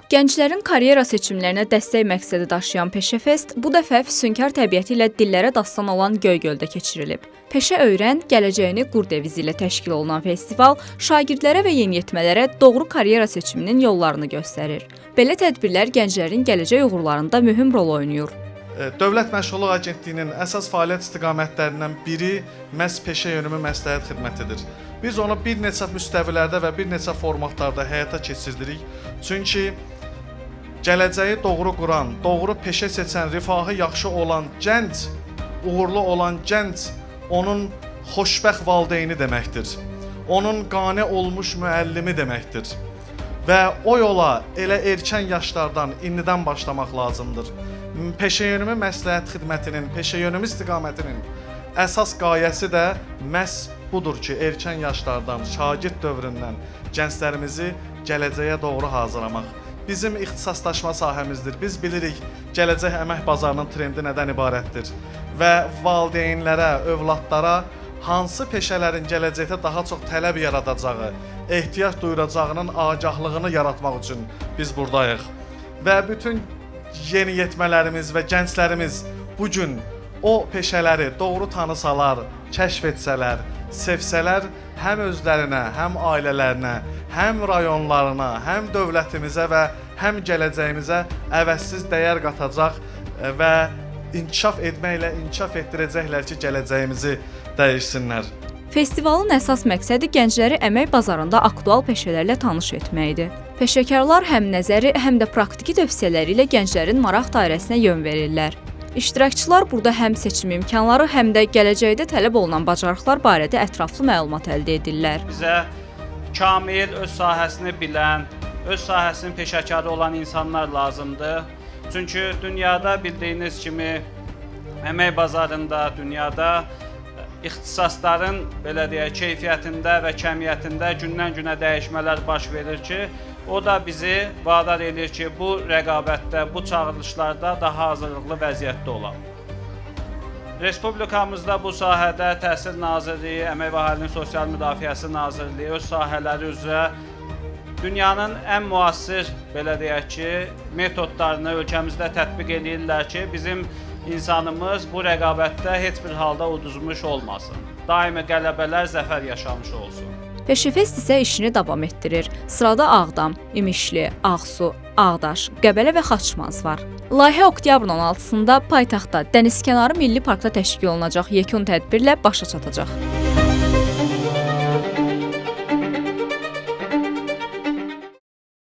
Gənclərin karyera seçimlərinə dəstək məqsədi daşıyan Peşə Fest bu dəfə füsunkar təbiəti ilə dillərə dastan olan Göygöldə keçirilib. Peşə öyrən, gələcəyini qur devizi ilə təşkil olunan festival şagirdlərə və yeniyetmələrə doğru karyera seçiminin yollarını göstərir. Belə tədbirlər gənclərin gələcək uğurlarında mühüm rol oynayır. Dövlət Məşğulluq Agentliyinin əsas fəaliyyət istiqamətlərindən biri məhz peşə yönümlü məsləhət xidmətidir. Biz onu bir neçə müstəvilərdə və bir neçə formatlarda həyata keçirdirik. Çünki gələcəyi doğru quran, doğru peşə seçən, rifahı yaxşı olan gənc, uğurlu olan gənc onun xoşbəxt valideyni deməkdir. Onun qane olmuş müəllimi deməkdir. Və o yola elə erkən yaşlardan indidən başlamaq lazımdır. Peşəyönümü məsləhət xidmətinin, peşəyönümü istiqamətinin əsas qayəsi də məhz budur ki, erkən yaşlardan, şagird dövründən gənclərimizi gələcəyə doğru hazırlamaq. Bizim ixtisaslaşma sahəmizdir. Biz bilirik gələcək əmək bazarının trendi nədən ibarətdir və valideynlərə, övladlara hansı peşələrin gələcəkdə daha çox tələb yaradacağı, ehtiyac duyulacağının agahlığını yaratmaq üçün biz buradayıq. Və bütün yeniyetmələrimiz və gənclərimiz bu gün o peşələri doğru tanısalar, kəşf etsələr, sevsələr, həm özlərinə, həm ailələrinə, həm rayonlarına, həm dövlətimizə və həm gələcəyimizə əvəzsiz dəyər qatacaq və inkişaf etməklə inkişaf etdirəcəklər ki, gələcəyimizi dəyişsinlər. Festivalın əsas məqsədi gəncləri əmək bazarında aktual peşələrlə tanış etməkdir. Peşəkarlar həm nəzəri, həm də praktiki tövsiyələri ilə gənclərin maraq dairəsinə yön verirlər. İştirakçılar burada həm seçim imkanları, həm də gələcəkdə tələb olunan bacarıqlar barədə ətraflı məlumat əldə edirlər. Bizə kamil, öz sahəsini bilən, öz sahəsinin peşəkarı olan insanlar lazımdır. Çünki dünyada bildiyiniz kimi əmək bazarında, dünyada ixtisasların belə deyək, keyfiyyətində və kəmiyyətində gündən-günə dəyişmələr baş verir ki, o da bizi vadar edir ki, bu rəqabətdə, bu çağırışlarda daha hazırlıqlı vəziyyətdə olaq. Respublikamızda bu sahədə Təhsil Nazirliyi, Əmək və Əhalinin Sosial Müdafiəsi Nazirliyi öz sahələri üzrə dünyanın ən müasir, belə deyək ki, metodlarını ölkəmizdə tətbiq edirlər ki, bizim insanımız bu rəqabətdə heç bir halda uduzmuş olmasın. Daimi qələbələr, zəfər yaşamış olsun. Peşə Fest isə işini davam etdirir. Sırada Ağdam, İmişli, Ağsu, Ağdaş, Qəbələ və Xaçmaz var. Layihə oktyabrın 16-sında paytaxtda Dənizkənarı Milli Parkda təşkil olunacaq yekun tədbirlə başa çatacaq.